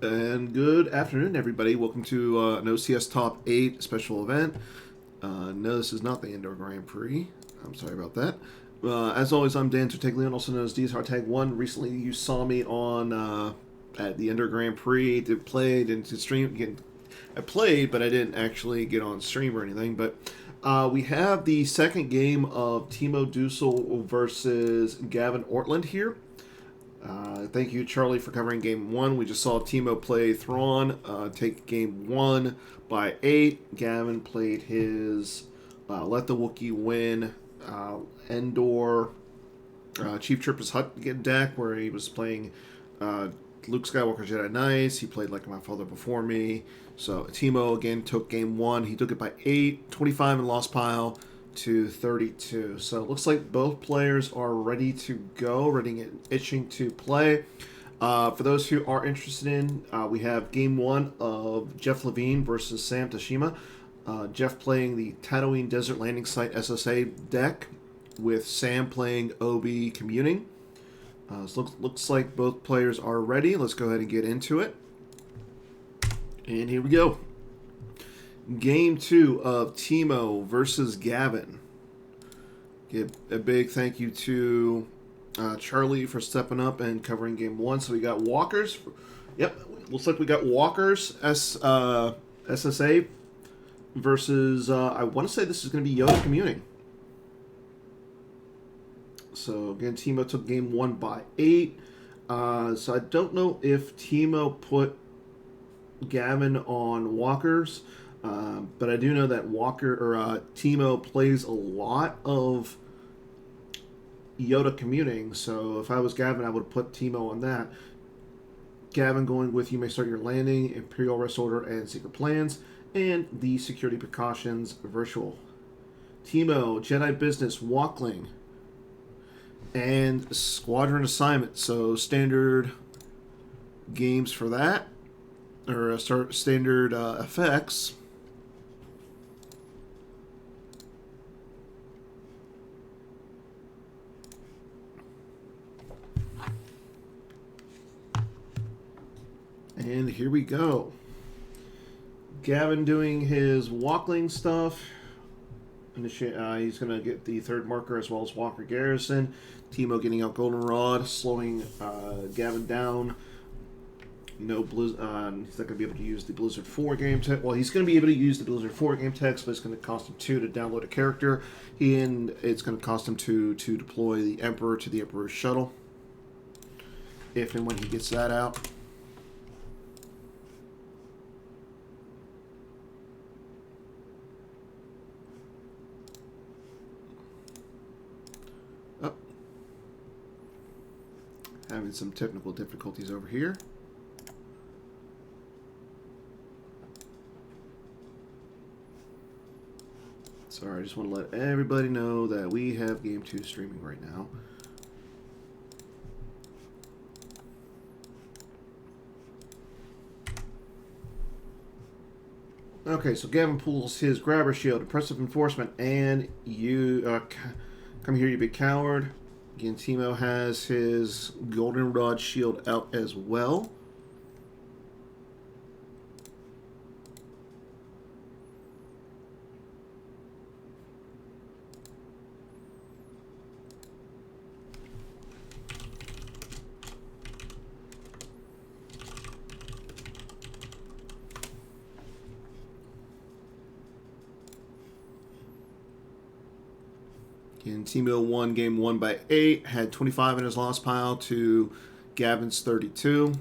And good afternoon, everybody. Welcome to an OCS Top 8 special event. No, this is not the Indoor Grand Prix. I'm sorry about that. As always, I'm Dan Tertaglione, also known as D's Hard 1. Recently, you saw me on at the Indoor Grand Prix. Did play, didn't stream. I played, but I didn't actually get on stream or anything. But we have the second game of Timo Dusel versus Gavin Ortlund here. Thank you, Charlie, for covering Game 1. We just saw Timo play Thrawn take Game 1 by 8. Gavin played his Let the Wookiee Win Endor Chief Trooper's Hut deck, where he was playing Luke Skywalker Jedi Knights. He played Like My Father Before Me. So Timo, again, took Game 1. He took it by 8, 25 in lost pile to 32. So it looks like both players are ready to go, ready and itching to play. For those who are interested in, we have Game 1 of Jeff Levine versus Sam Tashima. Jeff playing the Tatooine Desert Landing Site SSA deck, with Sam playing OB Communing. So looks like both players are ready. Let's go ahead and get into it. And here we go. Game 2 of Timo versus Gavin. Give a big thank you to Charlie for stepping up and covering Game 1. So we got Walkers. Yep, looks like we got Walkers SSA versus, I want to say this is going to be Yoda Communing. So again, Timo took Game 1 by 8. So I don't know if Timo put Gavin on Walkers. But I do know that Timo plays a lot of Yoda Communing, so if I was Gavin, I would put Timo on that. Gavin going with You May Start Your Landing, Imperial Rest Order, and Secret Plans, and the Security Precautions Virtual. Timo, Jedi Business, Walkling, and Squadron Assignment, so standard games for that, or standard effects. And here we go. Gavin doing his Walkling stuff. He's going to get the third marker as well as Walker Garrison. Timo getting out Goldenrod, slowing Gavin down. No he's not going to be able to use the Blizzard 4 game text. Well, he's going to be able to use the Blizzard 4 game text, but it's going to cost him 2 to download a character. And it's going to cost him 2 to deploy the Emperor to the Emperor's shuttle. If and when he gets that out. Having some technical difficulties over here. Sorry, I just want to let everybody know that we have Game 2 streaming right now. Okay, so Gavin pulls his Grabber Shield, Impressive Enforcement, and you come here, you big coward. Again, Timo has his Goldenrod Shield out as well. And Timo won Game 1 by 8, had 25 in his lost pile to Gavin's 32.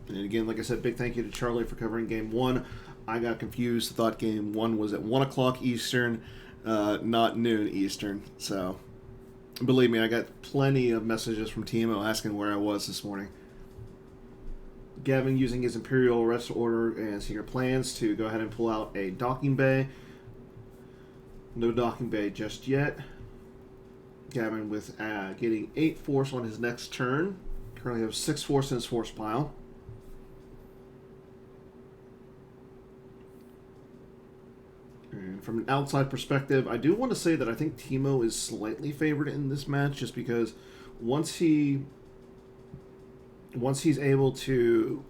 And again, like I said, big thank you to Charlie for covering Game 1. I got confused, thought Game 1 was at 1 o'clock Eastern, not noon Eastern. So, believe me, I got plenty of messages from Timo asking where I was this morning. Gavin using his Imperial Rest Order and Secret Plans to go ahead and pull out a docking bay. No docking bay just yet. Gavin with getting 8 force on his next turn. Currently have 6 force in his force pile. And from an outside perspective, I do want to say that I think Timo is slightly favored in this match, just because once he once he's able to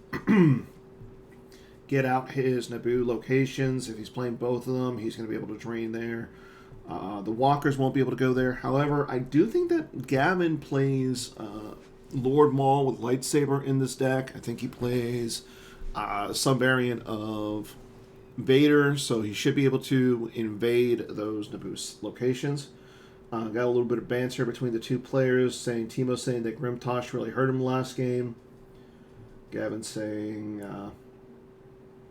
get out his Naboo locations, if he's playing both of them, he's going to be able to drain there. The walkers won't be able to go there. However, I do think that Gavin plays Lord Maul with lightsaber in this deck. I think he plays some variant of Vader, so he should be able to invade those Naboo locations. Got a little bit of banter between the two players, Timo saying that Grimtosh really hurt him last game. Gavin saying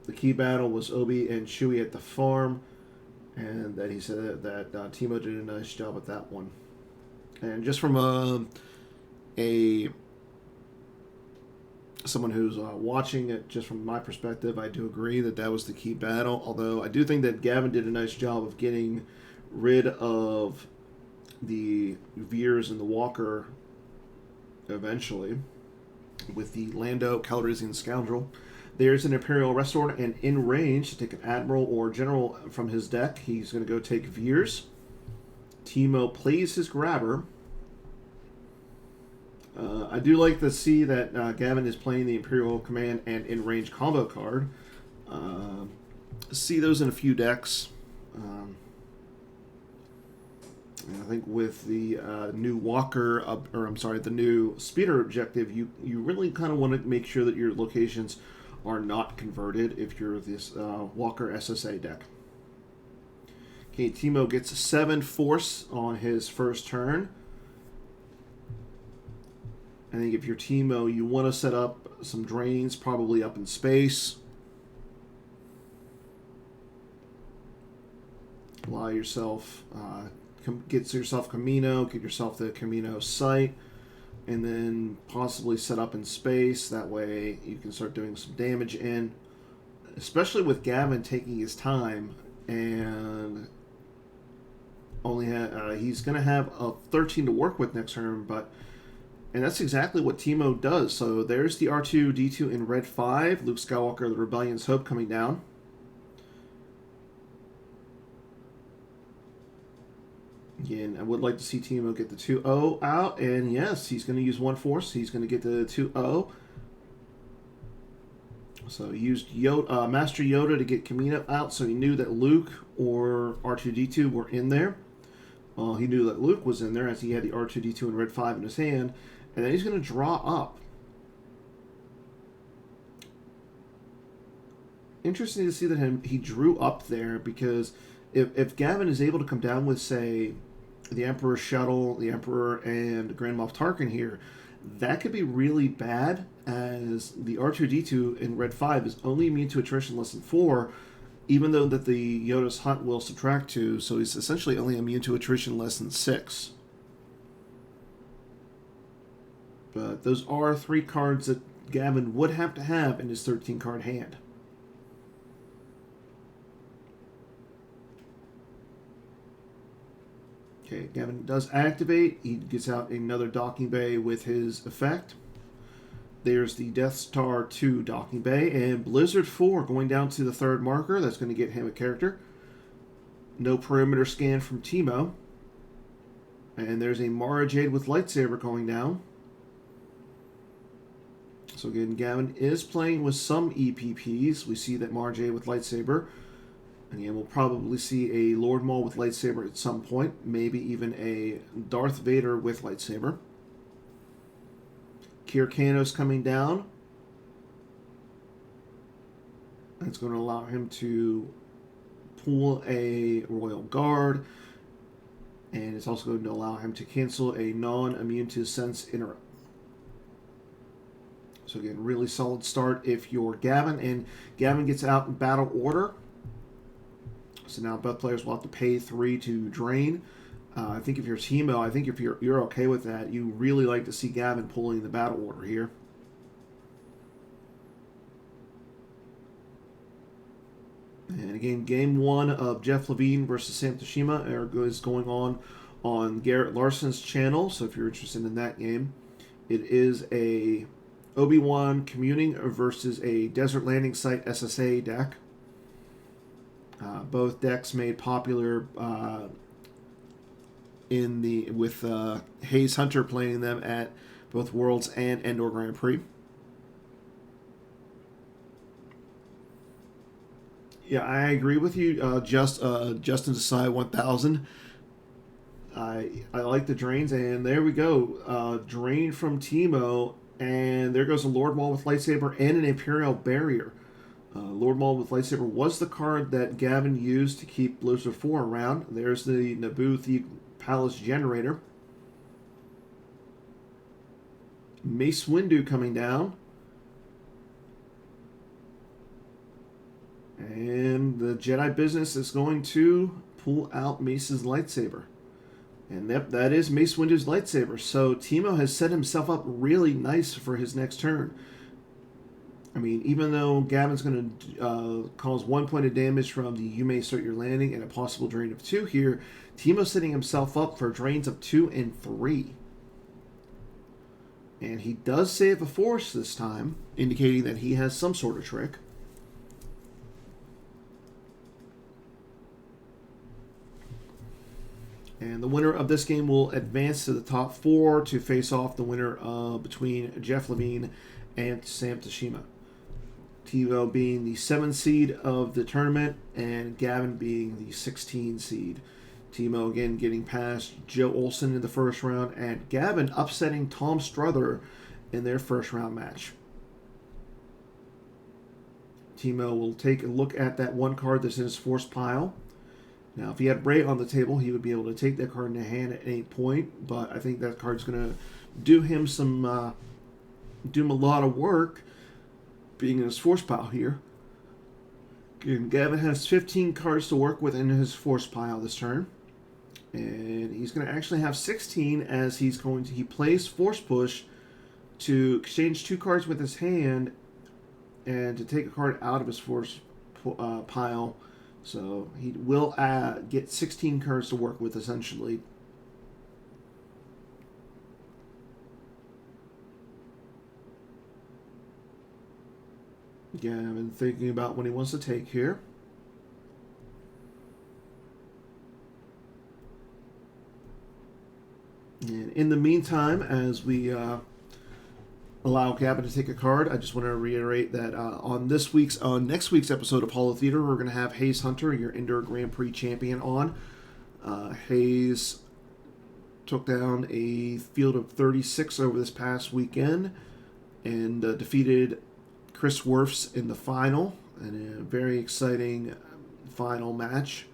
the key battle was Obi and Chewie at the farm, and that he said that Timo did a nice job with that one. And just from someone who's watching it, just from my perspective, I do agree that that was the key battle. Although I do think that Gavin did a nice job of getting rid of the Veers and the Walker eventually with the Lando Calrissian Scoundrel. There's an Imperial Arrest Order, and in range to take an Admiral or General from his deck, he's going to go take Veers. Timo plays his grabber. I do like to see that Gavin is playing the Imperial Command and in range combo card. See those in a few decks. And I think with the new Walker, the new Speeder objective, you really kind of want to make sure that your locations are not converted if you're this Walker SSA deck. Okay, Timo gets 7 Force on his first turn. I think if you're Timo, you want to set up some drains, probably up in space. Allow yourself, get yourself Camino, get yourself the Camino site, and then possibly set up in space. That way you can start doing some damage in, especially with Gavin taking his time, and only he's going to have a 13 to work with next turn, and that's exactly what Timo does. So there's the R2-D2 in red 5, Luke Skywalker, the Rebellion's Hope, coming down. Again, I would like to see Timo get the 2-0 out, and yes, he's going to use 1 Force. He's going to get the 2-0. So he used Master Yoda to get Camino out, so he knew that Luke or R2-D2 were in there. He knew that Luke was in there as he had the R2-D2 in red 5 in his hand, and then he's going to draw up. Interesting to see that he drew up there, because if Gavin is able to come down with, say, the Emperor Shuttle, the Emperor, and Grand Moff Tarkin here, that could be really bad, as the R2-D2 in red 5 is only immune to attrition less than 4, even though that the Yoda's Hunt will subtract 2, so he's essentially only immune to attrition less than 6. But those are 3 cards that Gavin would have to have in his 13-card hand. Okay, Gavin does activate. He gets out another docking bay with his effect. There's the Death Star 2 docking bay, and Blizzard 4 going down to the 3rd marker. That's going to get him a character. No perimeter scan from Timo. And there's a Mara Jade with lightsaber going down. So again, Gavin is playing with some EPPs. We see that Mara Jade with lightsaber. And again, we'll probably see a Lord Maul with lightsaber at some point. Maybe even a Darth Vader with lightsaber. Kirkanos coming down. That's going to allow him to pull a Royal Guard. And it's also going to allow him to cancel a non-immune to sense interrupt. So again, really solid start if you're Gavin. And Gavin gets out in battle order. So now both players will have to pay 3 to drain. I think if you're Timo, I think if you're okay with that, you really like to see Gavin pulling the battle order here. And again, game 1 of Jeff Levine versus Sam Toshima is going on Garrett Larson's channel. So if you're interested in that game, it is a Obi-Wan communing versus a Desert Landing Site SSA deck. Both decks made popular with Hayes Hunter playing them at both Worlds and Endor Grand Prix. Yeah, I agree with you. Justin Desai 1000. I like the drains, and there we go. Drain from Teemo, and there goes a Lord Maul with lightsaber and an Imperial Barrier. Lord Maul with lightsaber was the card that Gavin used to keep Blizzard 4 around. There's the Naboo Palace Generator. Mace Windu coming down. And the Jedi Business is going to pull out Mace's lightsaber. And that is Mace Windu's lightsaber. So Teemo has set himself up really nice for his next turn. I mean, even though Gavin's going to cause 1 point of damage from the You May Start Your Landing and a possible drain of 2 here, Teemo's setting himself up for drains of 2 and 3. And he does save a force this time, indicating that he has some sort of trick. And the winner of this game will advance to the top 4 to face off the winner between Jeff Levine and Sam Tashima. Teemo being the 7 seed of the tournament and Gavin being the 16 seed. Teemo again getting past Joe Olsen in the first round, and Gavin upsetting Tom Struther in their first round match. Teemo will take a look at that one card that's in his force pile. Now, if he had Ray on the table, he would be able to take that card in the hand at any point, but I think that card's going to do him a lot of work being in his force pile here. And Gavin has 15 cards to work with in his force pile this turn. And he's going to actually have 16 as he plays Force Push to exchange 2 cards with his hand and to take a card out of his force pile. So he will get 16 cards to work with, essentially. Again, I've been thinking about what he wants to take here. And in the meantime, as we allow Gavin to take a card, I just want to reiterate that on next week's episode of Holo Theater, we're going to have Hayes Hunter, your Indoor Grand Prix champion, on. Hayes took down a field of 36 over this past weekend and defeated Chris Werfs in the final, in a very exciting final match.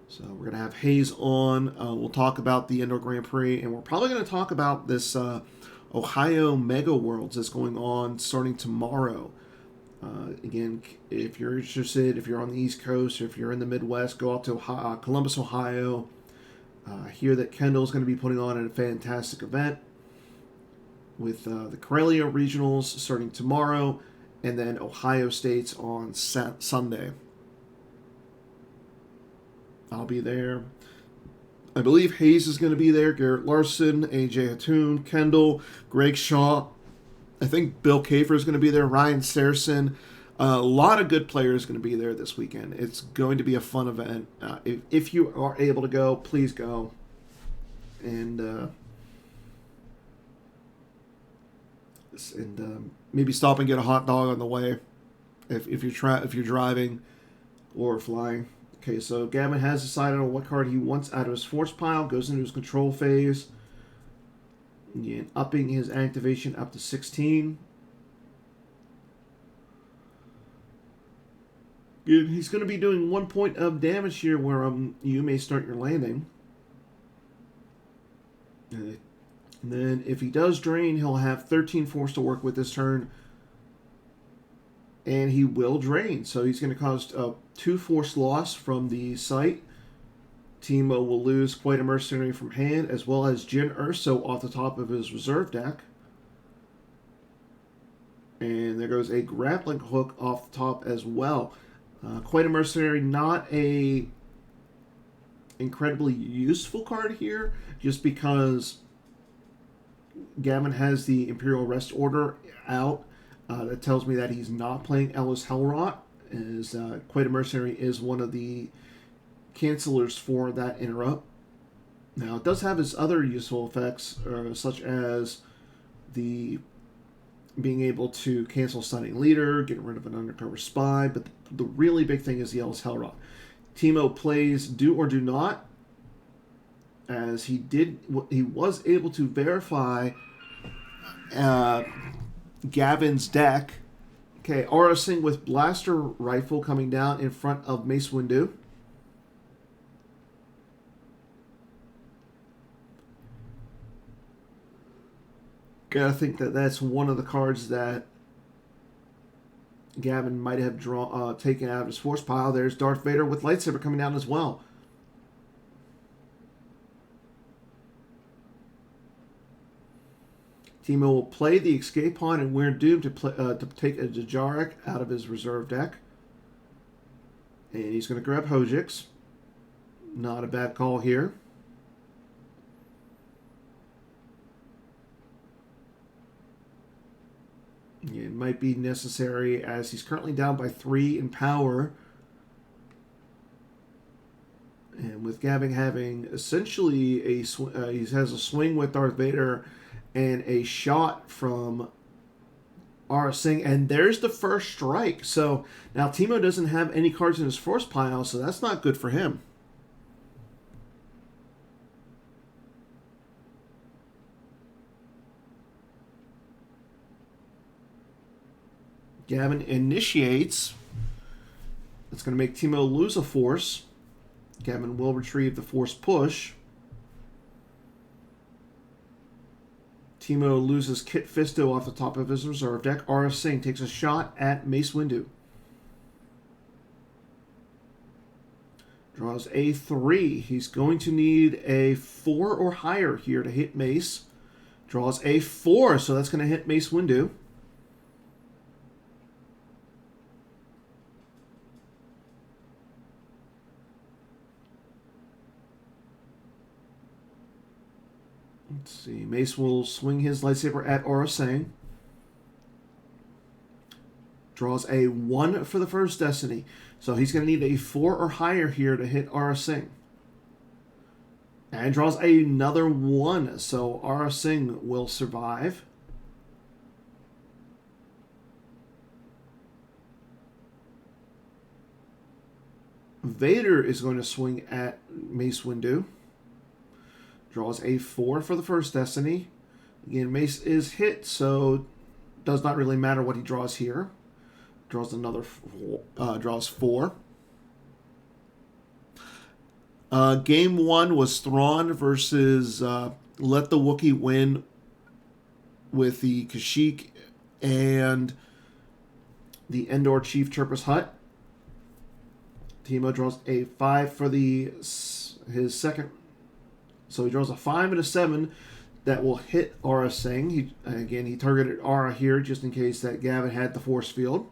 So we're going to have Hayes on. We'll talk about the Indoor Grand Prix, and we're probably going to talk about this Ohio Mega Worlds that's going on starting tomorrow. Again, if you're interested, if you're on the East Coast, or if you're in the Midwest, go out to Columbus, Ohio. Hear that Kendall's going to be putting on a fantastic event with the Corellia Regionals starting tomorrow, and then Ohio State's on Sunday. I'll be there. I believe Hayes is going to be there. Garrett Larson, AJ Hattoon, Kendall, Greg Shaw. I think Bill Kafer is going to be there. Ryan Saracen. A lot of good players going to be there this weekend. It's going to be a fun event. If you are able to go, please go. And maybe stop and get a hot dog on the way if you're driving or flying. Okay, so Gavin has decided on what card he wants out of his force pile, goes into his control phase, and upping his activation up to 16. He's going to be doing 1 point of damage here where you may start your landing. And then if he does drain, he'll have 13 force to work with this turn. And he will drain. So he's going to cause 2 force loss from the site. Teemo will lose quite a mercenary from hand, as well as Jyn Erso off the top of his reserve deck. And there goes a grappling hook off the top as well. Quite a mercenary, not a incredibly useful card here, just because Gavin has the Imperial Rest Order out. That tells me that he's not playing Ellis Hellrot, as Quite a Mercenary is one of the cancelers for that interrupt. Now, it does have its other useful effects, such as the being able to cancel stunning leader, getting rid of an undercover spy, but the really big thing is Yell's Hellrod. Teemo plays do or do not, as he was able to verify Gavin's deck. Okay, Aura Singh with Blaster Rifle coming down in front of Mace Windu. Gotta think that that's one of the cards that Gavin might have taken out of his force pile. There's Darth Vader with lightsaber coming down as well. Teemo will play the escape pawn, and we're doomed to take a Dejarik out of his reserve deck. And he's going to grab Hojix. Not a bad call here. It might be necessary as he's currently down by 3 in power. And with Gavin having essentially he has a swing with Darth Vader and a shot from Aura Singh. And there's the first strike. So now Teemo doesn't have any cards in his force pile, so that's not good for him. Gavin initiates. It's going to make Teemo lose a force. Gavin will retrieve the force push. Teemo loses Kit Fisto off the top of his reserve deck. Aura Singh takes a shot at Mace Windu. Draws a 3. He's going to need a 4 or higher here to hit Mace. Draws a 4, so that's going to hit Mace Windu. Let's see. Mace will swing his lightsaber at Aura Singh. Draws a 1 for the first Destiny. So he's going to need a 4 or higher here to hit Aura Singh. And draws another 1. So Aura Singh will survive. Vader is going to swing at Mace Windu. Draws a 4 for the first Destiny. Again, Mace is hit, so does not really matter what he draws here. Draws another, draws 4. Game 1 was Thrawn versus Let the Wookiee Win with the Kashyyyk and the Endor Chief Chirpus Hut. Teemo draws a 5 for his second. So he draws a 5 and a 7 that will hit Aura Singh. He targeted Aura here just in case that Gavin had the force field.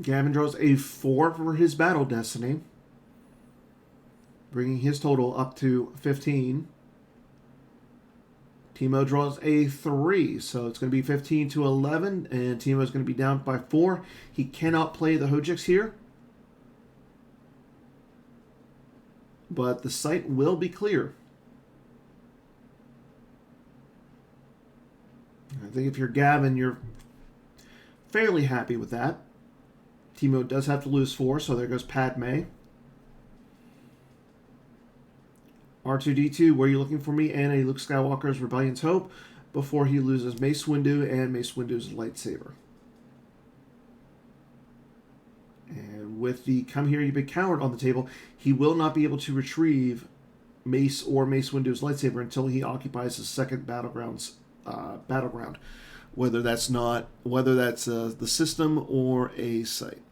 Gavin draws a 4 for his battle Destiny, bringing his total up to 15. Teemo draws a 3, so it's going to be 15 to 11, and Teemo is going to be down by 4. He cannot play the Hojix here, but the site will be clear. I think if you're Gavin, you're fairly happy with that. Teemo does have to lose 4, so there goes Padme. R2-D2, where are you looking for me? And a Luke Skywalker's Rebellion's Hope before he loses Mace Windu and Mace Windu's lightsaber. And with the Come Here You Big Coward on the table, he will not be able to retrieve Mace or Mace Windu's lightsaber until he occupies the second battleground, whether that's the system or a site.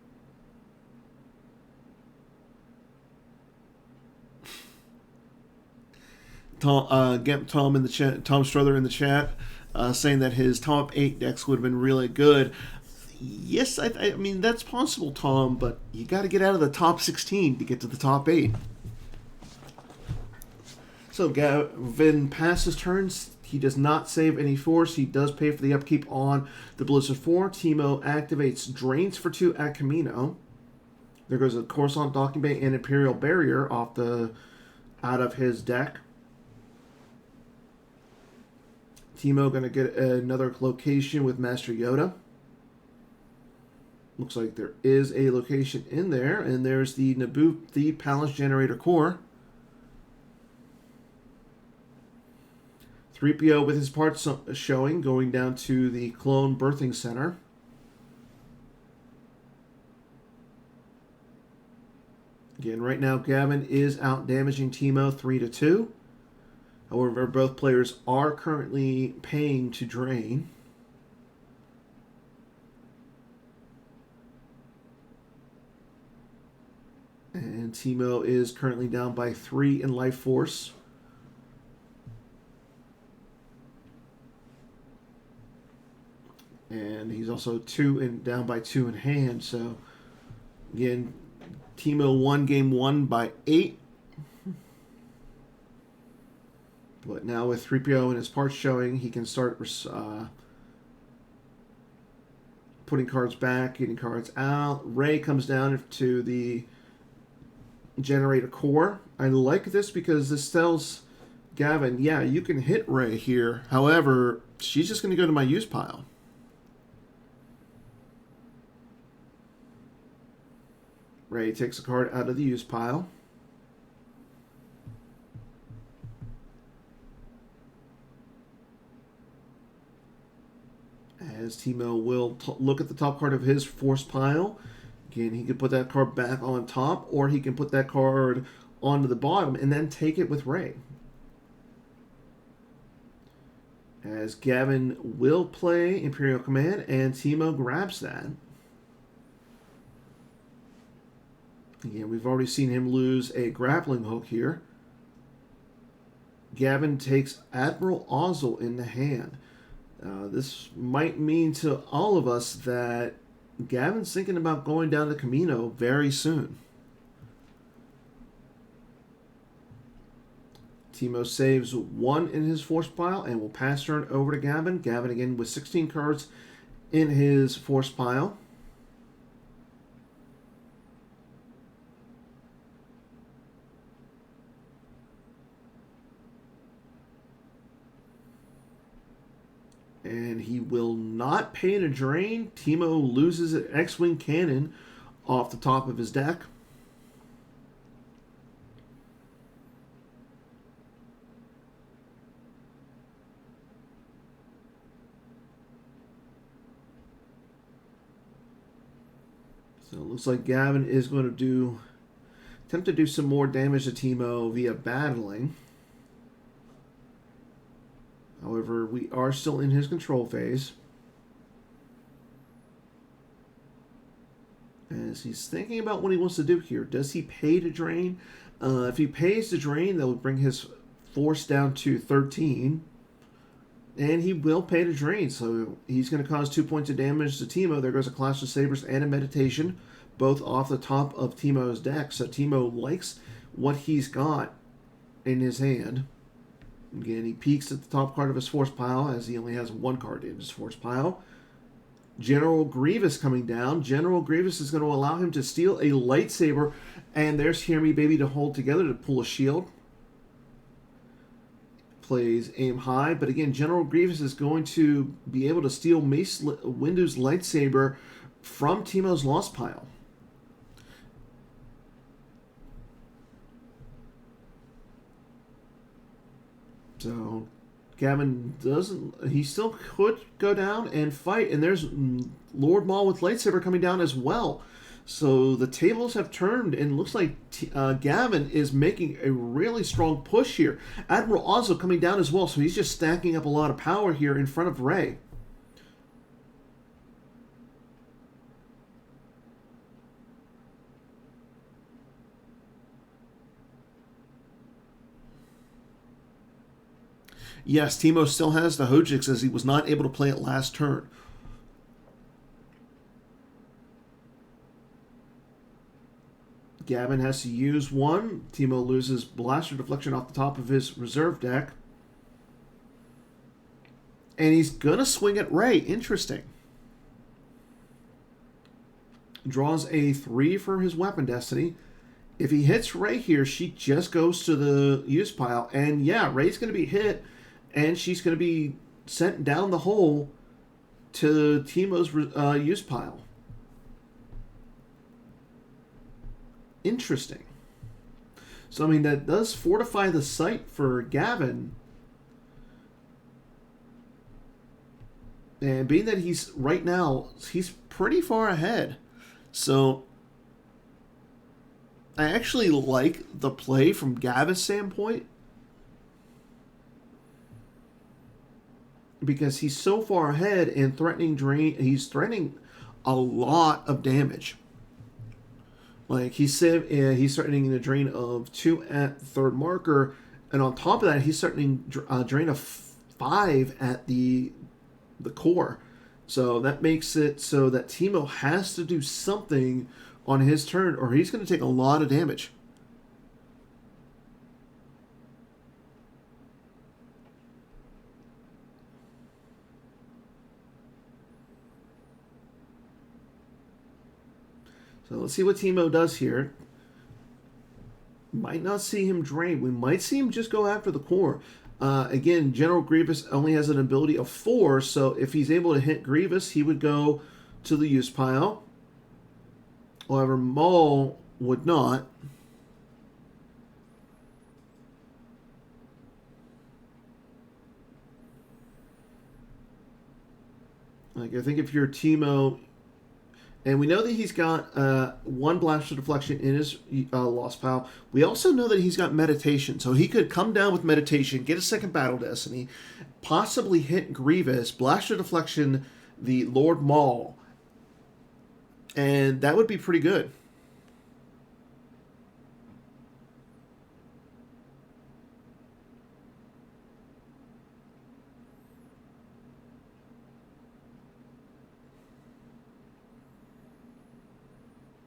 Tom in the chat, Tom Strother in the chat, saying that his top 8 decks would have been really good. Yes, I mean that's possible, Tom, but you got to get out of the top 16 to get to the top 8. So Gavin passes turns. He does not save any force. He does pay for the upkeep on the Blizzard 4. Teemo activates Drains for 2 at Camino. There goes a Coruscant Docking Bay and Imperial Barrier out of his deck. Teemo going to get another location with Master Yoda. Looks like there is a location in there, and there's the Naboo Theed Palace Generator Core. 3PO with his parts showing, going down to the Clone Birthing Center. Again, right now, Gavin is out damaging Teemo 3-2. However, both players are currently paying to drain. And Teemo is currently down by 3 in life force. And he's also down by 2 in hand. So, again, Teemo won game 1 by 8. But now with 3PO and his parts showing, he can start putting cards back, getting cards out. Rey comes down to the Generator Core. I like this because this tells Gavin, yeah, you can hit Rey here. However, she's just going to go to my use pile. Rey takes a card out of the use pile. As Teemo will look at the top card of his force pile. Again, he can put that card back on top, or he can put that card onto the bottom and then take it with Rey. As Gavin will play Imperial Command, and Teemo grabs that. Again, we've already seen him lose a grappling hook here. Gavin takes Admiral Ozzel in the hand. This might mean to all of us that Gavin's thinking about going down to Camino very soon. Teemo saves 1 in his force pile and will pass turn over to Gavin. Gavin again with 16 cards in his force pile. And he will not pay to drain. Teemo loses an X-Wing cannon off the top of his deck. So it looks like Gavin is going to attempt to do some more damage to Teemo via battling. However, we are still in his control phase. As he's thinking about what he wants to do here. Does he pay to drain? If he pays to drain, that would bring his force down to 13. And he will pay to drain. So he's going to cause 2 points of damage to Teemo. There goes a Clash of Sabers and a Meditation, both off the top of Teemo's deck. So Teemo likes what he's got in his hand. Again, he peeks at the top card of his force pile as he only has 1 card in his force pile. General Grievous coming down. General Grievous is going to allow him to steal a lightsaber. And there's Hear Me Baby to hold together to pull a shield. Plays Aim High. But again, General Grievous is going to be able to steal Mace Windu's lightsaber from Teemo's lost pile. So Gavin he still could go down and fight, and there's Lord Maul with lightsaber coming down as well. So the tables have turned, and it looks like Gavin is making a really strong push here. Admiral Ozzel coming down as well, so he's just stacking up a lot of power here in front of Rey. Yes, Teemo still has the Hojix as he was not able to play it last turn. Gavin has to use 1. Teemo loses Blaster Deflection off the top of his reserve deck. And he's going to swing at Rey. Interesting. draws a 3 for his weapon destiny. If he hits Ray here, she just goes to the use pile. And yeah, Ray's going to be hit, and she's going to be sent down the hole to Teemo's use pile. Interesting. So, I mean, that does fortify the site for Gavin. And being that he's, right now, he's pretty far ahead. So, I actually like the play from Gavin's standpoint. Because he's so far ahead and threatening drain. He's threatening a lot of damage. Like, he's threatening the drain of 2 at the third marker. And on top of that, he's threatening drain of 5 at the core. So that makes it so that Teemo has to do something on his turn, or he's going to take a lot of damage. So let's see what Teemo does here. Might not see him drain. We might see him just go after the core. Again, General Grievous only has an ability of 4, so if he's able to hit Grievous, he would go to the use pile. However, Maul would not. Like, I think if you're Teemo, and we know that he's got 1 Blaster Deflection in his Lost Pile. We also know that he's got Meditation, so he could come down with Meditation, get a second Battle Destiny, possibly hit Grievous, Blaster Deflection the Lord Maul, and that would be pretty good.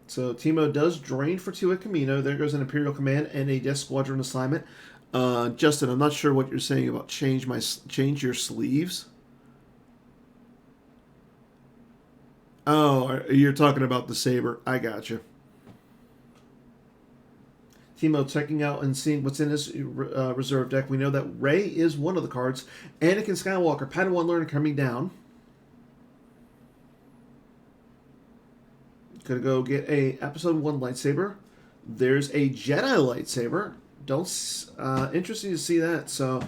So Teemo does drain for 2 at Camino. There goes an Imperial Command and a Death Squadron assignment. Justin, I'm not sure what you're saying about change your sleeves. Oh, you're talking about the Saber. I gotcha. Teemo checking out and seeing what's in his reserve deck. We know that Rey is one of the cards. Anakin Skywalker, Padawan Learner coming down. Gonna go get a Episode 1 lightsaber. There's a Jedi lightsaber. Interesting to see that. So,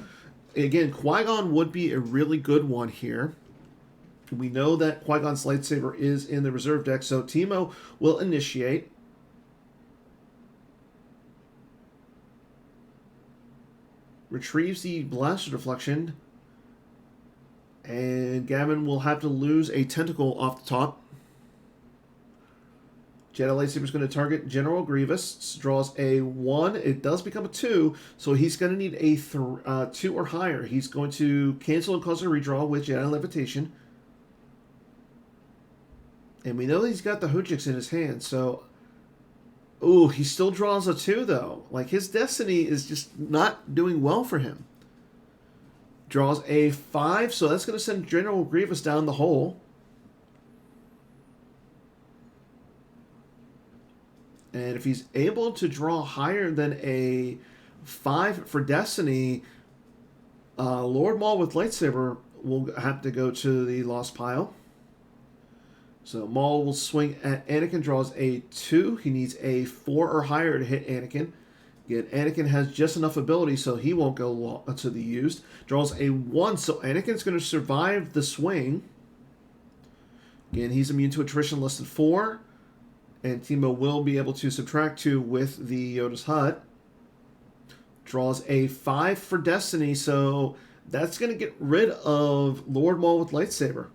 again, Qui-Gon would be a really good one here. We know that Qui-Gon's lightsaber is in the reserve deck, so Teemo will initiate. Retrieves the Blaster Deflection. And Gavin will have to lose a tentacle off the top. Jedi lightsaber is going to target General Grievous. Draws a 1. It does become a 2, so he's going to need a 2 or higher. He's going to cancel and cause a redraw with Jedi Levitation. And we know that he's got the Hojix in his hand, so... Ooh, he still draws a 2, though. Like, his destiny is just not doing well for him. Draws a 5, so that's going to send General Grievous down the hole. And if he's able to draw higher than a 5 for Destiny, Lord Maul with lightsaber will have to go to the Lost Pile. So Maul will swing at Anakin, draws a 2. He needs a 4 or higher to hit Anakin. Again, Anakin has just enough ability, so he won't go to the used. Draws a 1, so Anakin's going to survive the swing. Again, he's immune to attrition less than 4. And Teemo will be able to subtract 2 with the Yoda's Hut. Draws a 5 for Destiny, so that's going to get rid of Lord Maul with lightsaber.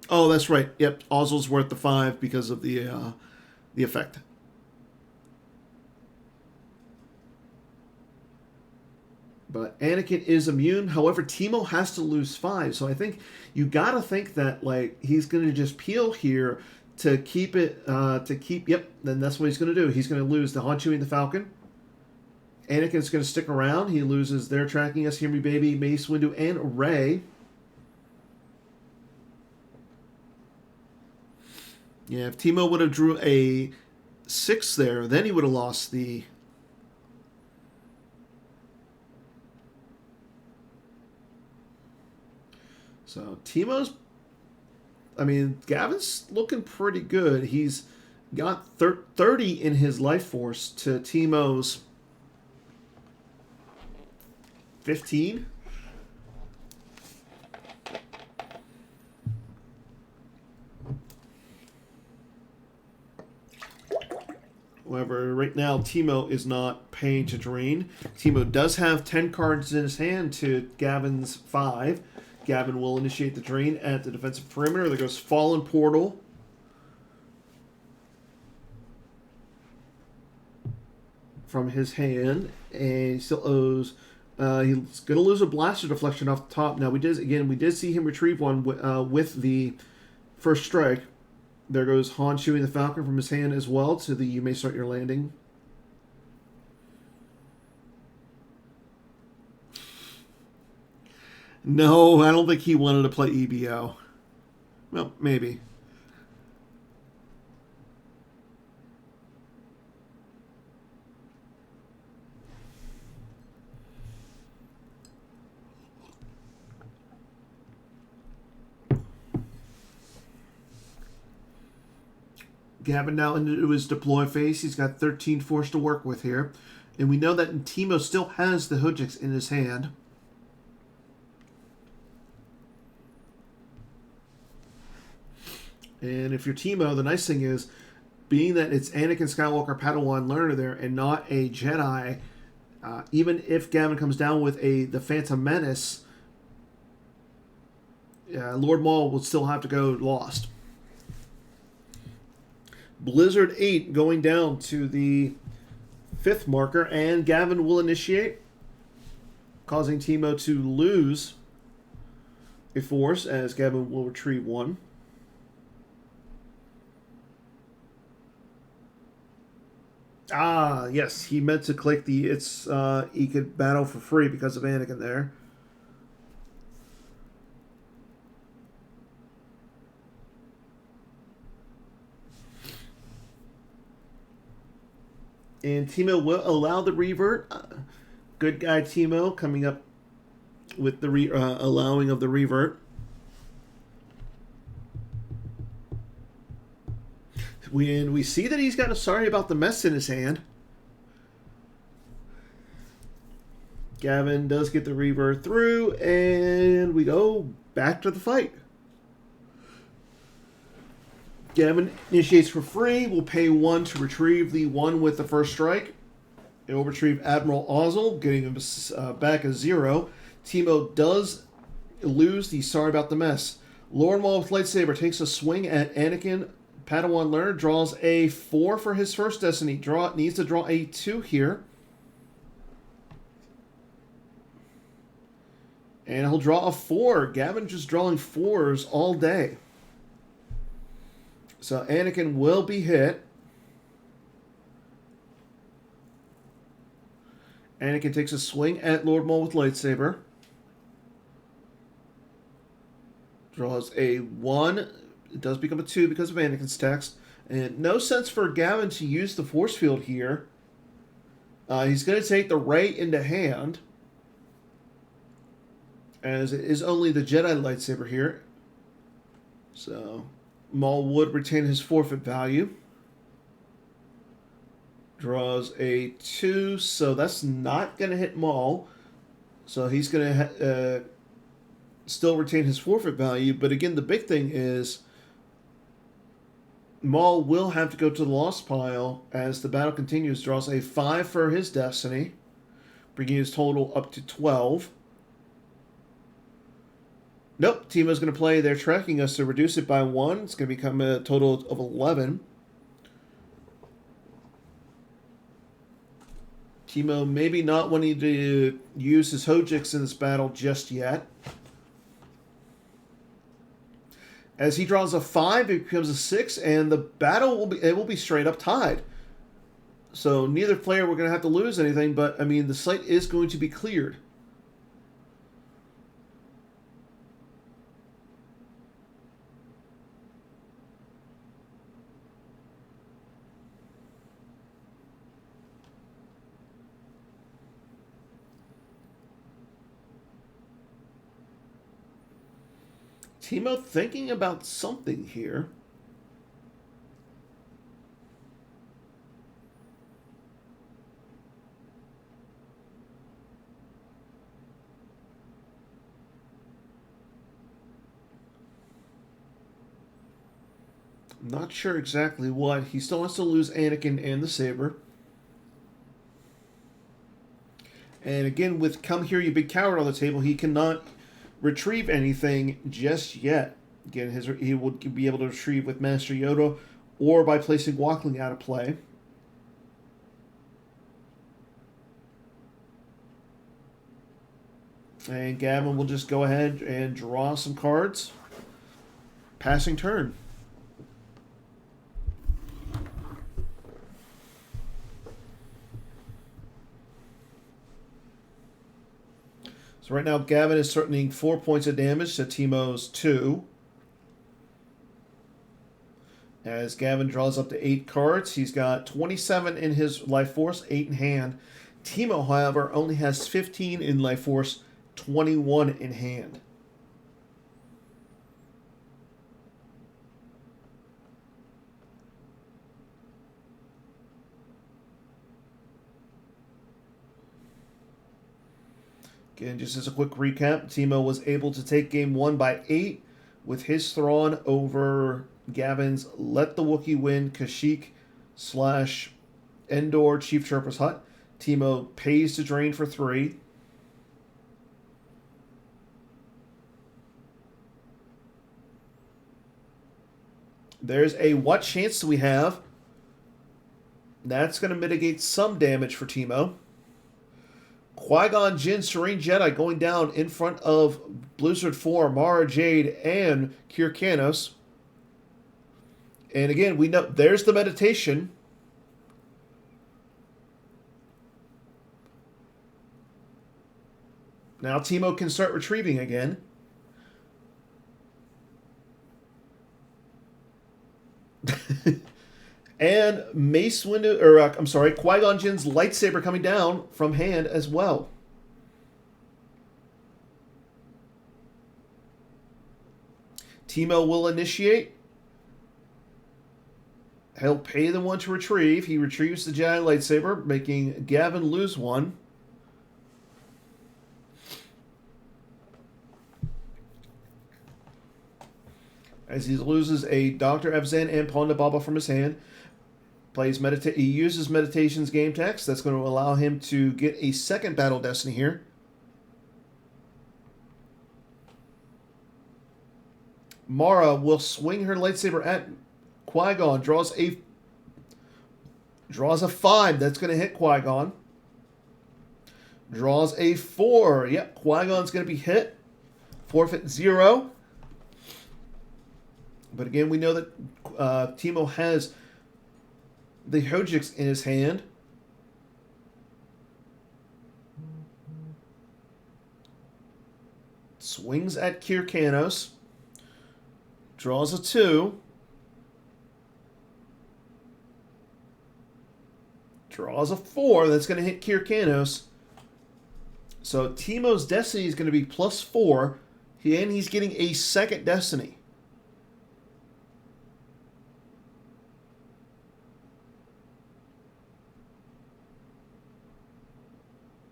Oh, that's right. Yep, Ozzel's worth the 5 because of the effect. But Anakin is immune. However, Teemo has to lose 5. So I think you got to think that, like, he's going to just peel here to keep it, yep, then that's what he's going to do. He's going to lose the Han Chewie and the Falcon. Anakin's going to stick around. He loses their tracking us, Hear Me Baby, Mace Windu, and Rey. Yeah, if Teemo would have drew a 6 there, then he would have lost the... So Teemo's... I mean, Gavin's looking pretty good. He's got 30 in his life force to Teemo's 15. However, right now, Teemo is not paying to drain. Teemo does have 10 cards in his hand to Gavin's 5. Gavin will initiate the drain at the defensive perimeter. There goes Fallen Portal. From his hand. And he still owes... he's going to lose a Blaster Deflection off the top. Now, we did see him retrieve one with the first strike. There goes Han chewing the Falcon from his hand as well to the You May Start Your Landing. No, I don't think he wanted to play EBO. Well, maybe. Gavin now into his deploy phase. He's got 13 force to work with here. And we know that Teemo still has the Hojix in his hand. And if you're Teemo, the nice thing is, being that it's Anakin Skywalker Padawan learner there and not a Jedi, even if Gavin comes down with the Phantom Menace, Lord Maul will still have to go lost. Blizzard 8 going down to the 5th marker, and Gavin will initiate, causing Teemo to lose a force as Gavin will retrieve 1. Ah, yes, he meant to click the he could battle for free because of Anakin there. And Teemo will allow the revert. Good guy Teemo coming up with the allowing of the revert. We see that he's got a Sorry About the Mess in his hand. Gavin does get the revert through, and we go back to the fight. Gavin initiates for free. We'll pay 1 to retrieve the 1 with the first strike. It will retrieve Admiral Ozzel, getting him back a 0. Teemo does lose the Sorry About the Mess. Lord Maul with lightsaber takes a swing at Anakin. Padawan learner draws a 4 for his first destiny. Needs to draw a 2 here. And he'll draw a 4. Gavin just drawing 4s all day. So Anakin will be hit. Anakin takes a swing at Lord Maul with lightsaber. Draws a 1. It does become a 2 because of Anakin's text. And no sense for Gavin to use the force field here. He's going to take the Rey into hand, as it is only the Jedi lightsaber here. So Maul would retain his forfeit value. Draws a 2, so that's not going to hit Maul. So he's going to still retain his forfeit value. But again, the big thing is Maul will have to go to the lost pile as the battle continues. Draws a 5 for his destiny, bringing his total up to 12. Nope, Teemo's going to play. They're tracking us to reduce it by 1. It's going to become a total of 11. Teemo maybe not wanting to use his Hojix in this battle just yet. As he draws a 5, it becomes a 6, and the battle will be straight up tied. So neither player we're going to have to lose anything, but I mean the site is going to be cleared. Timo thinking about something here. Not sure exactly what. He still wants to lose Anakin and the Saber. And again, with Come Here, You Big Coward on the table, he cannot retrieve anything just yet. Again, he will be able to retrieve with Master Yoda or by placing Walkling out of play. And Gavin will just go ahead and draw some cards. Passing turn. So right now, Gavin is threatening 4 points of damage to Timo's 2. As Gavin draws up to 8 cards, he's got 27 in his life force, 8 in hand. Timo, however, only has 15 in life force, 21 in hand. Again, just as a quick recap, Timo was able to take game 1 by 8 with his Thrawn over Gavin's Let the Wookiee Win Kashyyyk / Endor Chief Trooper's Hut. Timo pays to drain for 3. There's a what chance do we have? That's going to mitigate some damage for Timo. Qui-Gon Jinn, Serene Jedi going down in front of Blizzard 4, Mara Jade, and Kyrkanos. And again, we know there's the meditation. Now Timo can start retrieving again. And Mace Windu, Qui-Gon Jinn's lightsaber coming down from hand as well. Timo will initiate. He'll pay the 1 to retrieve. He retrieves the Jedi lightsaber, making Gavin lose 1. As he loses a Dr. Evzan and Ponda Baba from his hand. He uses Meditation's game text. That's going to allow him to get a second Battle Destiny here. Mara will swing her lightsaber at Qui-Gon. Draws a 5. That's going to hit Qui-Gon. Draws a 4. Yep, Qui-Gon's going to be hit. Forfeit 0. But again, we know that Timo has the Hojix in his hand. Swings at Kyrkanos. Draws a 2. Draws a 4. That's going to hit Kyrkanos. So Timo's Destiny is going to be +4. And he's getting a second Destiny.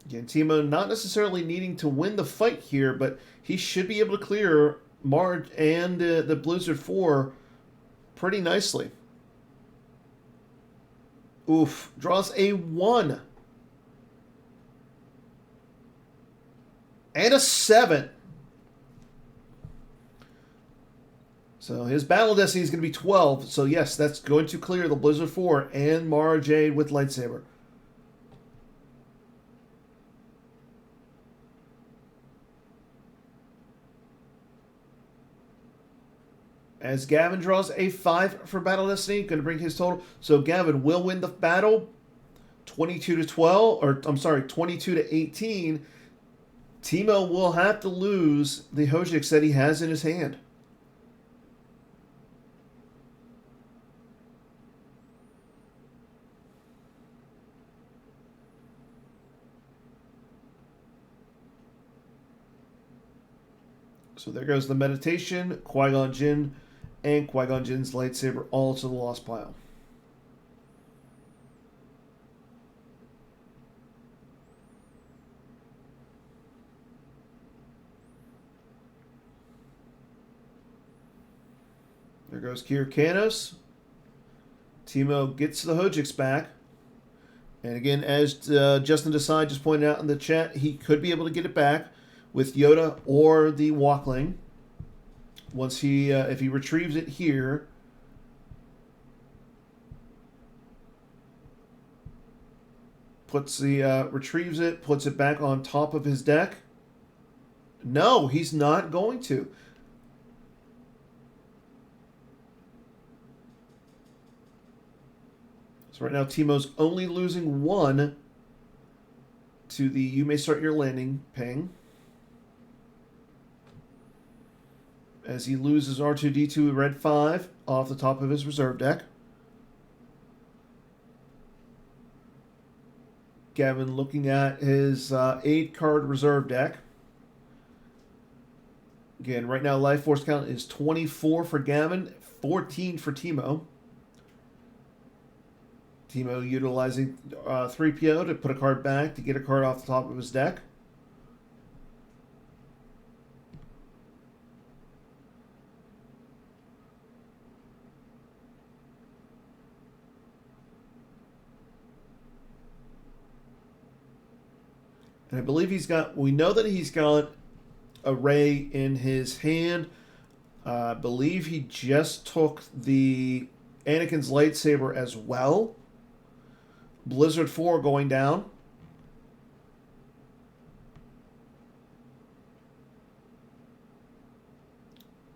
Again, Timo not necessarily needing to win the fight here, but he should be able to clear Marge and the Blizzard 4 pretty nicely. Oof. Draws a 1. And a 7. So his Battle Destiny is going to be 12. So yes, that's going to clear the Blizzard 4 and Mara Jade with lightsaber. As Gavin draws a 5 for Battle Destiny, going to bring his total. So Gavin will win the battle. 22 to 12, or I'm sorry, 22 to 18, Teemo will have to lose the HothSSA that he has in his hand. So there goes the meditation, Qui-Gon Jinn, and Qui-Gon Jinn's lightsaber all to the lost pile. There goes Kier Kanos. Teemo gets the HothSSA back. And again, as Justin Desai just pointed out in the chat, he could be able to get it back with Yoda or the Walkling. Once he, if he retrieves it here, retrieves it, puts it back on top of his deck. No, he's not going to. So right now, Teemo's only losing one to the "You may start your landing" ping. As he loses R2-D2 red 5 off the top of his reserve deck. Gavin looking at his 8-card reserve deck. Again, right now life force count is 24 for Gavin, 14 for Teemo. Teemo utilizing 3PO to put a card back to get a card off the top of his deck. And I believe we know that he's got a Ray in his hand. I believe he just took the Anakin's lightsaber as well. Blizzard 4 going down.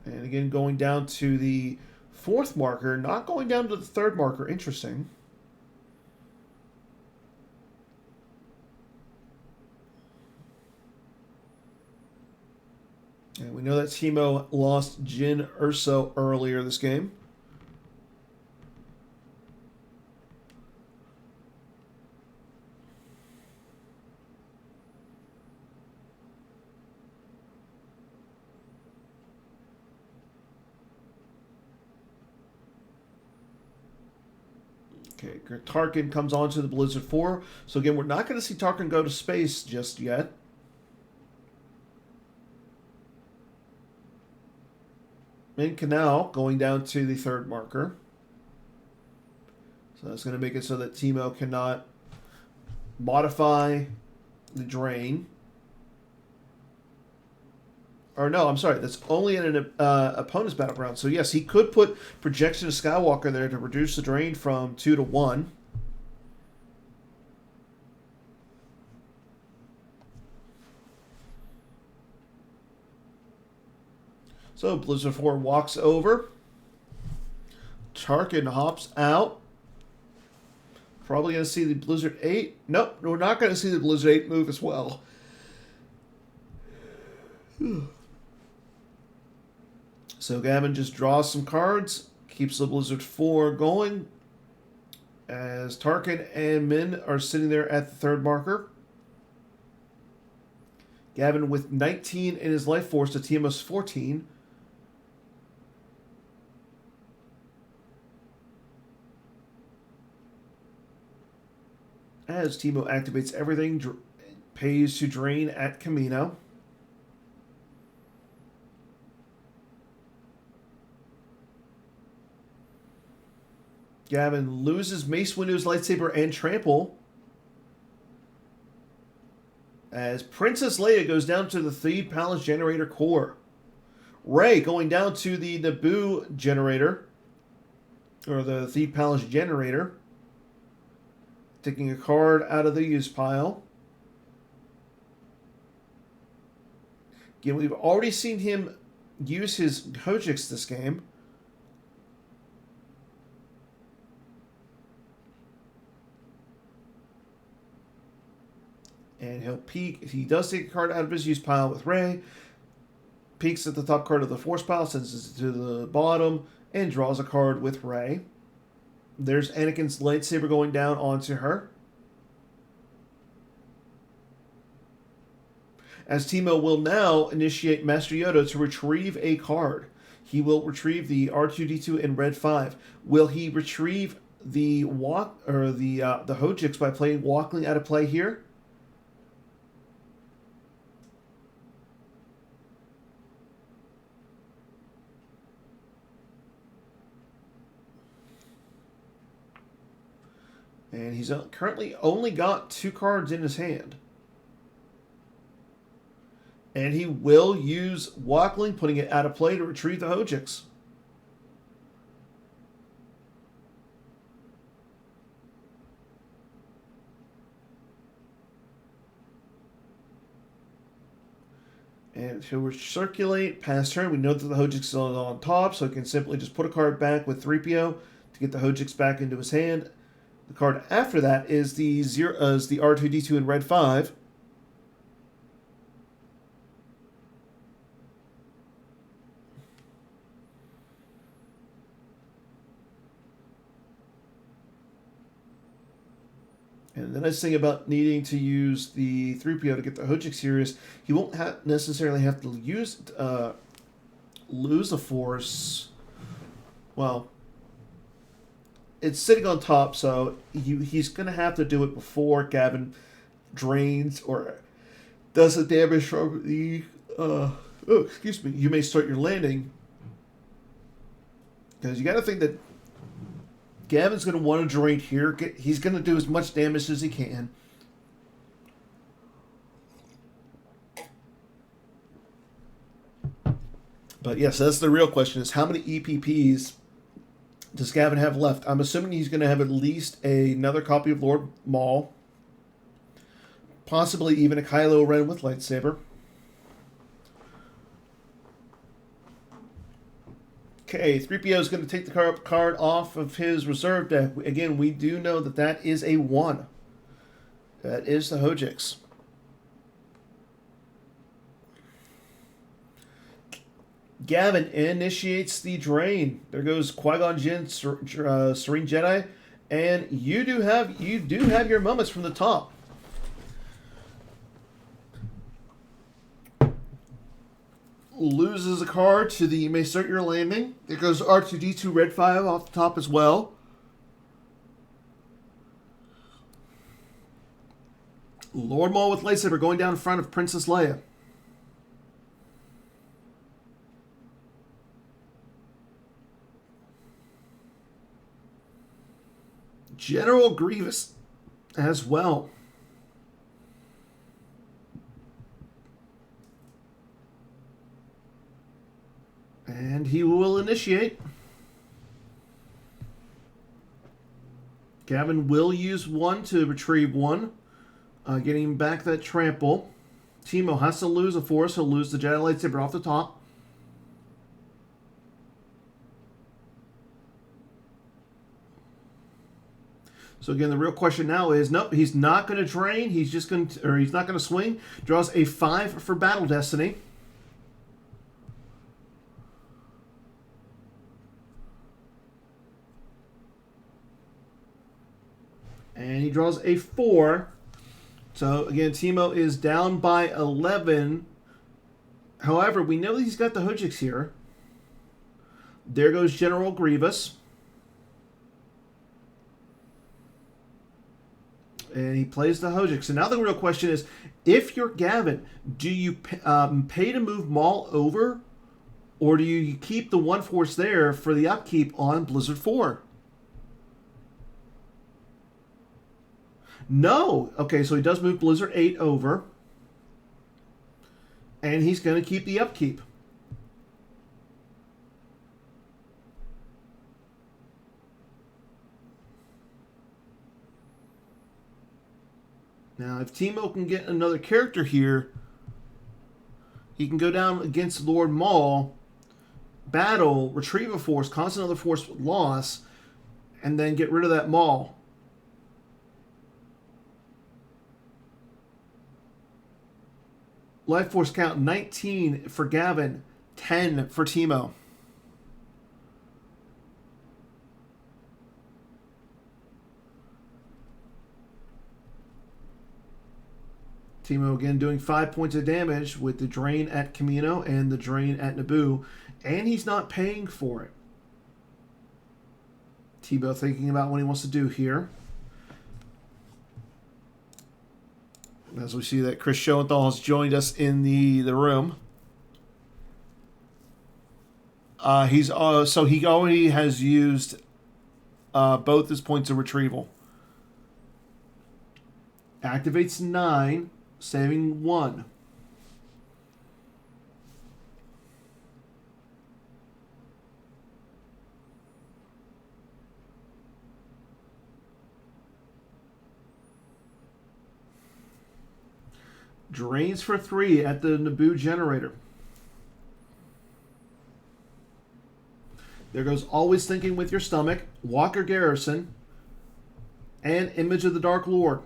And again, going down to the 4th marker, not going down to the 3rd marker. Interesting. And we know that Teemo lost Jyn Erso earlier this game. Okay, Tarkin comes on to the Blizzard 4. So again, we're not going to see Tarkin go to space just yet. And Canal going down to the 3rd marker. So that's going to make it so that Teemo cannot modify the drain. Or no, I'm sorry, that's only in an opponent's battleground. So yes, he could put Projection of Skywalker there to reduce the drain from 2 to 1. So Blizzard 4 walks over. Tarkin hops out. Probably going to see the Blizzard 8. Nope, we're not going to see the Blizzard 8 move as well. So Gavin just draws some cards. Keeps the Blizzard 4 going. As Tarkin and Min are sitting there at the 3rd marker. Gavin with 19 in his life force to Teemo's 14. As Teemo activates everything, pays to drain at Camino. Gavin loses Mace Windu's lightsaber and trample. As Princess Leia goes down to the Theed Palace generator core. Rey going down to the Naboo generator. Or the Theed Palace generator. Taking a card out of the use pile. Again, we've already seen him use his HothSSA this game. And he'll peek. He does take a card out of his use pile with Ray. Peeks at the top card of the force pile, sends it to the bottom, and draws a card with Ray. There's Anakin's lightsaber going down onto her. As Teemo will now initiate Master Yoda to retrieve a card. He will retrieve the R2-D2 in red 5. Will he retrieve the the Hojix by playing Walkling out of play here? And he's currently only got 2 cards in his hand. And he will use Walkling, putting it out of play to retrieve the Hojix. And he'll recirculate past turn. We know that the Hojix is on top, so he can simply just put a card back with 3PO to get the Hojix back into his hand. The card after that is the R2-D2 in red 5. And the nice thing about needing to use the 3PO to get the Hojix here is he won't necessarily have to lose a force. Well, it's sitting on top, so he's going to have to do it before Gavin drains or does the damage from the... excuse me. You may start your landing. Because you got to think that Gavin's going to want to drain here. He's going to do as much damage as he can. But yes, that's the real question, is how many EPPs does Gavin have left? I'm assuming he's going to have at least another copy of Lord Maul. Possibly even a Kylo Ren with lightsaber. Okay, 3PO is going to take the card off of his reserve deck. Again, we do know that that is a 1. That is the Hojix. Gavin initiates the drain. There goes Qui-Gon Jinn, Serene Jedi, and you do have your moments from the top. Loses a card to the You May Start Your Landing. There goes R2-D2 red 5 off the top as well. Lord Maul with lightsaber going down in front of Princess Leia. General Grievous as well. And he will initiate. Gavin will use 1 to retrieve 1. Getting back that trample. Teemo has to lose a force. He'll lose the Jedi lightsaber off the top. So again, the real question now is, nope, he's not going to drain. He's just going to, or he's not going to swing. Draws a 5 for Battle Destiny. And he draws a 4. So again, Teemo is down by 11. However, we know that he's got the Hojix here. There goes General Grievous. And he plays the Hojix. So now the real question is, if you're Gavin, do you pay to move Maul over? Or do you keep the 1 force there for the upkeep on Blizzard 4? No. Okay, so he does move Blizzard 8 over. And he's going to keep the upkeep. Now, if Teemo can get another character here, he can go down against Lord Maul, battle, retrieve a force, cause another force loss, and then get rid of that Maul. Life force count 19 for Gavin, 10 for Timo. Timo again doing 5 points of damage with the drain at Camino and the drain at Naboo, and he's not paying for it. Timo thinking about what he wants to do here. As we see that Chris Schoenthal has joined us in the room. So he already has used both his points of retrieval. Activates 9, saving 1. Drains for 3 at the Naboo generator. There goes Always Thinking with Your Stomach, Walker Garrison, and Image of the Dark Lord.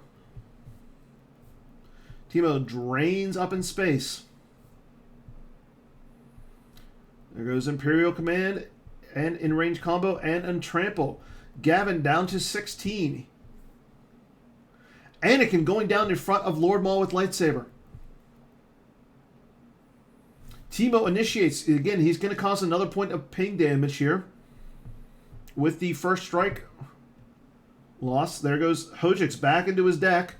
Timo drains up in space. There goes Imperial Command and in-range combo and untrample. Gavin down to 16. Anakin going down in front of Lord Maul with lightsaber. Timo initiates. Again, he's going to cause another point of ping damage here. With the first strike loss. There goes Hojix back into his deck.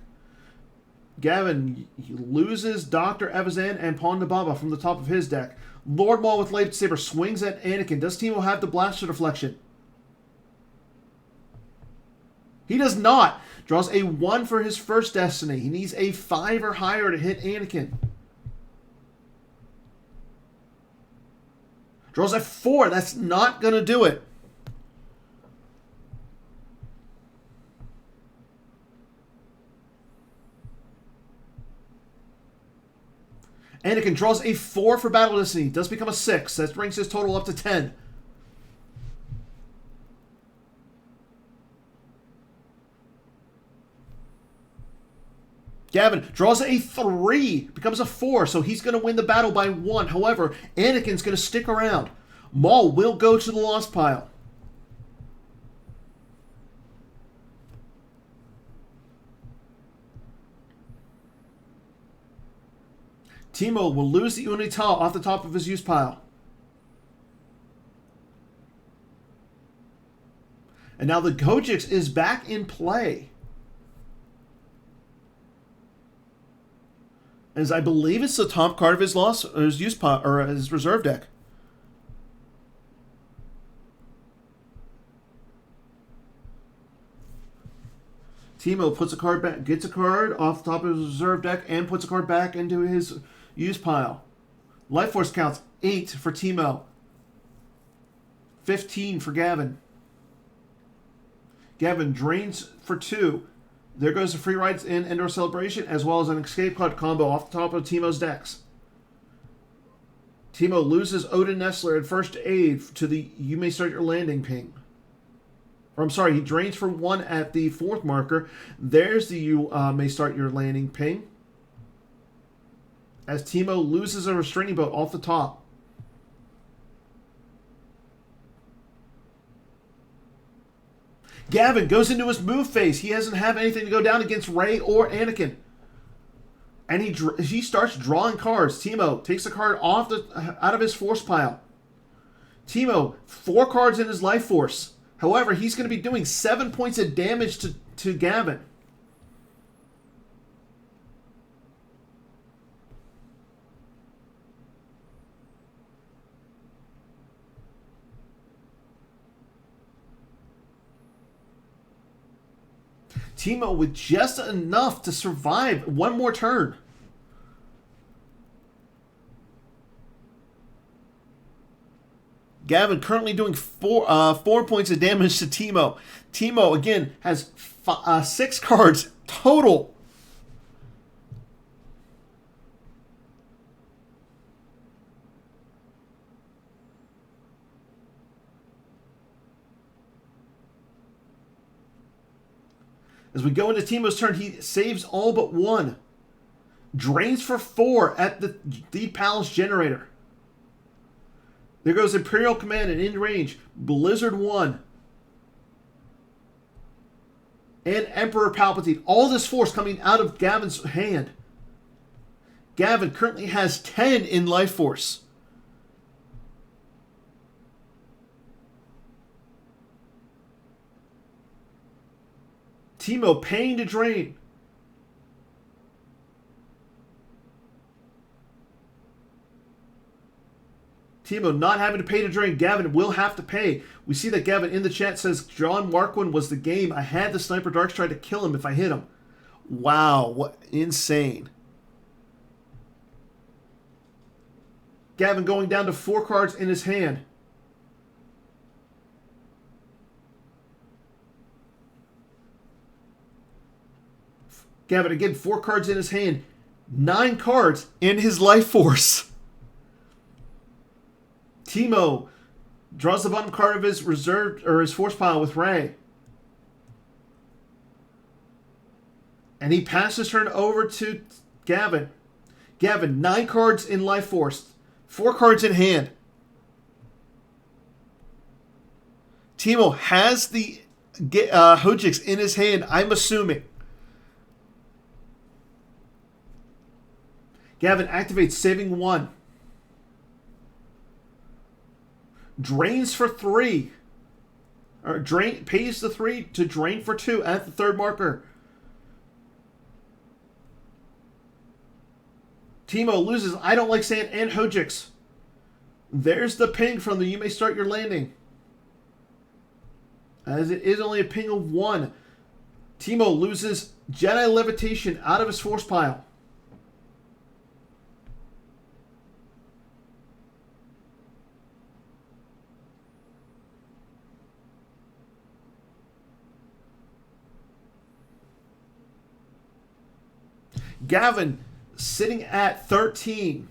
Gavin loses Dr. Evazan and Ponda Baba from the top of his deck. Lord Maul with lightsaber swings at Anakin. Does Timo have the blaster deflection? He does not. Draws a 1 for his first destiny. He needs a 5 or higher to hit Anakin. Draws a 4. That's not going to do it. Anakin draws a 4 for Battle Destiny. Does become a 6. That brings his total up to 10. Gavin draws a 3. Becomes a 4. So he's going to win the battle by 1. However, Anakin's going to stick around. Maul will go to the lost pile. Timo will lose the Unital off the top of his use pile. And now the Hojix is back in play. As I believe it's the top card of his loss, or his use pile, or his reserve deck. Timo puts a card back, gets a card off the top of his reserve deck, and puts a card back into his use pile. Life Force counts 8 for Timo. 15 for Gavin. Gavin drains for 2. There goes the free rides in Endor Celebration, as well as an escape pod combo off the top of Timo's decks. Timo loses Odin Nestler and first aid to the You May Start Your Landing ping. Or I'm sorry, he drains for 1 at the 4th marker. There's the You May Start Your Landing ping. As Timo loses a restraining boat off the top. Gavin goes into his move phase. He doesn't have anything to go down against Rey or Anakin. And he starts drawing cards. Timo takes a card out of his force pile. Timo, 4 cards in his life force. However, he's going to be doing 7 points of damage to Gavin. Timo with just enough to survive one more turn. Gavin currently doing 4 points of damage to Timo. Timo, again, has 6 cards total. As we go into Timo's turn, he saves all but 1. Drains for 4 at the Deep Palace Generator. There goes Imperial Command and in range. Blizzard 1. And Emperor Palpatine. All this force coming out of Gavin's hand. Gavin currently has 10 in life force. Teemo paying to drain. Teemo not having to pay to drain. Gavin will have to pay. We see that Gavin in the chat says, John Marquand was the game. I had the Sniper Darks try to kill him if I hit him. Wow, what insane. Gavin going down to 4 cards in his hand. Gavin again, 4 cards in his hand. 9 cards in his life force. Teemo draws the bottom card of his reserve or his force pile with Rey. And he passes turn over to Gavin. Gavin, 9 cards in life force. 4 cards in hand. Teemo has the Hojix in his hand, I'm assuming. Gavin activates saving 1. Drains for 3. Or pays the 3 to drain for 2 at the 3rd marker. Teemo loses I don't like sand and Hojix. There's the ping from the you may start your landing. As it is only a ping of 1. Teemo loses Jedi Levitation out of his force pile. Gavin sitting at 13.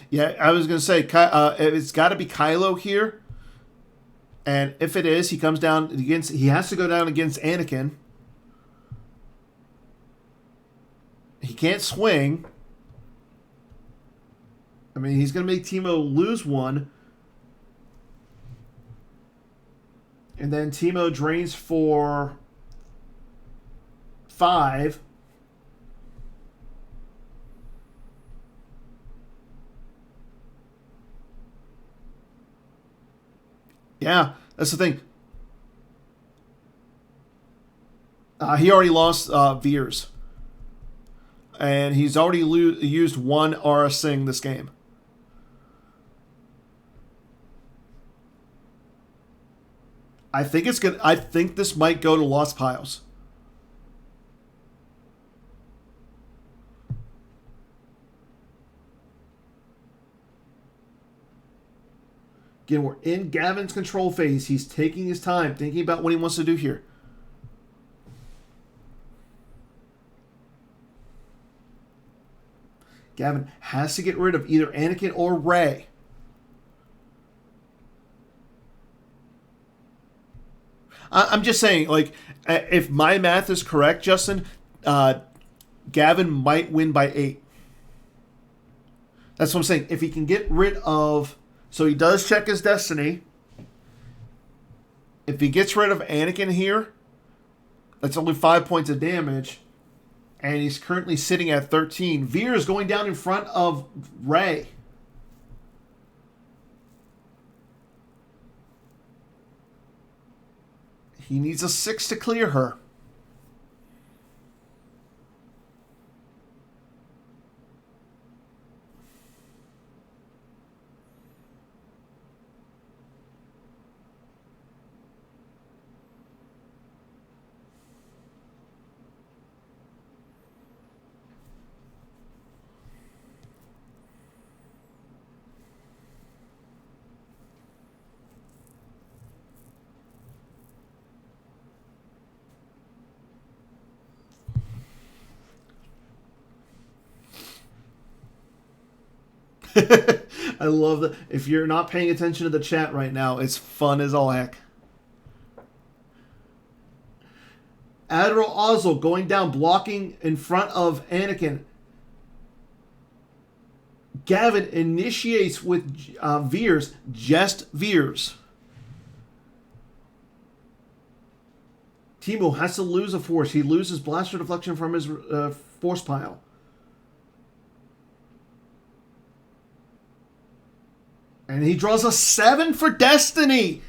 Yeah, I was going to say, it's got to be Kylo here. And if it is, he comes down against, he has to go down against Anakin. He can't swing. I mean, he's going to make Teemo lose 1. And then Teemo drains for 5. Yeah, that's the thing. He already lost Veers. And he's already used 1 Aura Sing this game. I think this might go to Lost Piles. Again, we're in Gavin's control phase. He's taking his time, thinking about what he wants to do here. Gavin has to get rid of either Anakin or Rey. I'm just saying, like, if my math is correct, Justin, Gavin might win by 8. That's what I'm saying. If he can get rid of... So he does check his destiny. If he gets rid of Anakin here, that's only 5 points of damage. And he's currently sitting at 13. Veer is going down in front of Rey. He needs a 6 to clear her. I love that. If you're not paying attention to the chat right now, it's fun as all heck. Admiral Ozzel going down, blocking in front of Anakin. Gavin initiates with Veers, just Veers. Teemo has to lose a force. He loses blaster deflection from his force pile. And he draws a 7 for Destiny.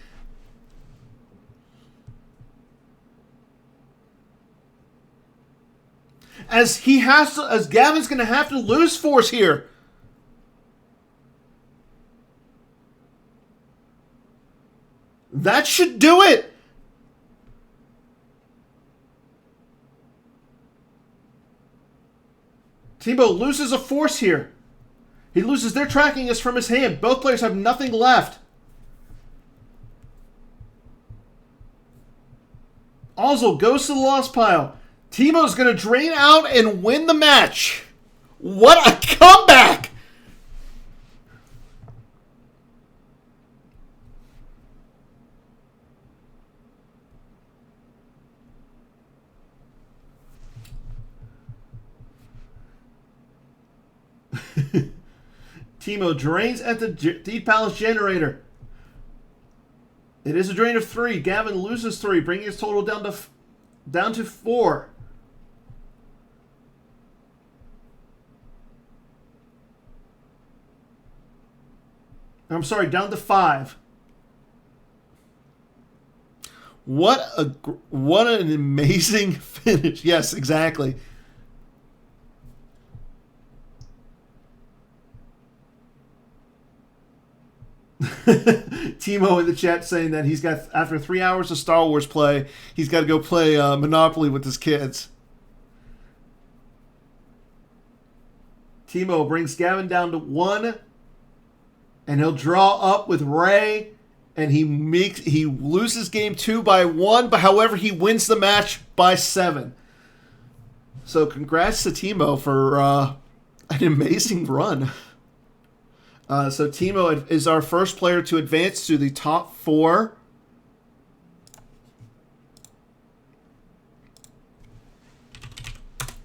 As Gavin's going to have to lose force here. That should do it. Teemo loses a force here. He loses their tracking is from his hand. Both players have nothing left. Ozzel goes to the lost pile. Teemo's going to drain out and win the match. What a comeback! Teemo drains at the Deep Palace generator. It is a drain of 3. Gavin loses 3, bringing his total down to 4. I'm sorry, down to 5. What an amazing finish. Yes, exactly. Teemo in the chat saying that he's got, after 3 hours of Star Wars play, he's got to go play Monopoly with his kids. Teemo brings Gavin down to 1, and he'll draw up with Ray, and he loses game 2 by 1, but however he wins the match by 7. So congrats to Teemo for an amazing run. So Teemo is our first player to advance to the top 4.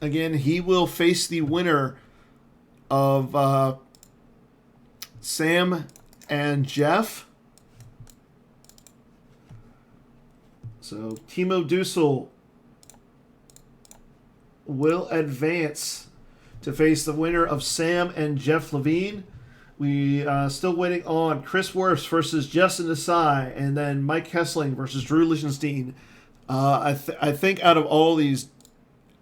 Again, he will face the winner of Sam and Jeff. So Teemo Dusel will advance to face the winner of Sam and Jeff Levine. We still waiting on Chris Worth versus Justin Desai, and then Mike Hessling versus Drew Lichtenstein. I think out of all these,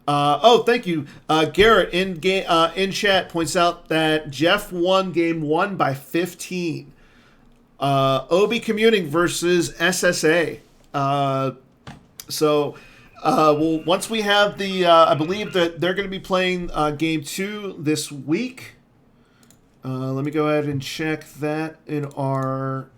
thank you, Garrett in chat points out that Jeff won game 1 by 15. OB Commuting versus SSA. Well, once we have the, I believe that they're going to be playing game 2 this week. Let me go ahead and check that in our...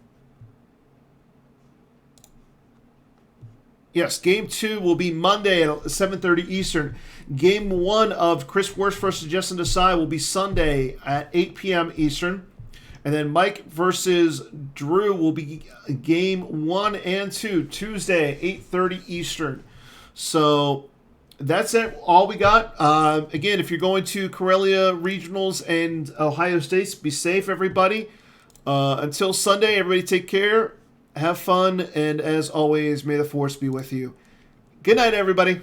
Yes, game 2 will be Monday at 7:30 Eastern. Game 1 of Chris Worth versus Justin Desai will be Sunday at 8 p.m. Eastern. And then Mike versus Drew will be game 1 and 2, Tuesday, 8:30 Eastern. So that's it. All we got. Again, if you're going to Corellia Regionals and Ohio States, be safe, everybody. Until Sunday, everybody take care. Have fun. And as always, may the Force be with you. Good night, everybody.